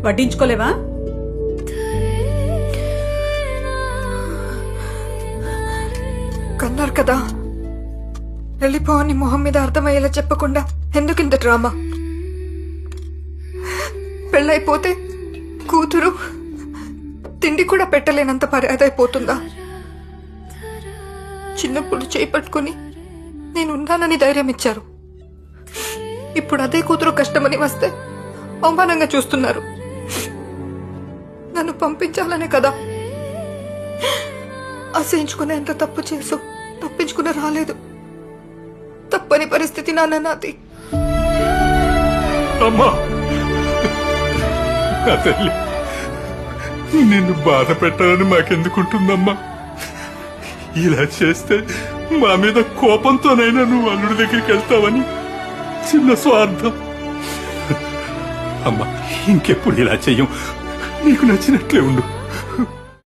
పట్టించుకోలేవా? కన్నారు కదా, వెళ్ళిపోవని మొహం మీద అర్థమయ్యేలా చెప్పకుండా ఎందుకింత డ్రామా? పెళ్ళైపోతే కూతురు తిండి కూడా పెట్టలేనంత పరాదైపోతుందా? చిన్నప్పుడు చేపట్టుకుని నేనున్నానని ధైర్యం ఇచ్చారు. ఇప్పుడు అదే కూతురు కష్టమని వస్తే అవమానంగా చూస్తున్నారు. నన్ను పంపించాలనే కదా అసహించుకునేంత తప్పు చేసు తప్పించుకుని రాలేదు. తప్పని పరిస్థితి నాది. అమ్మా, నా తల్లి, నిన్ను బాధ పెట్టాలని మాకెందుకుంటుందమ్మా? ఇలా చేస్తే మా మీద కోపంతోనైనా నువ్వు అల్లుడి దగ్గరికి వెళ్తావని చిన్న స్వార్థం. అమ్మా, ఇంకెప్పుడు ఇలా చెయ్యం. నీకు నచ్చినట్లే ఉండు.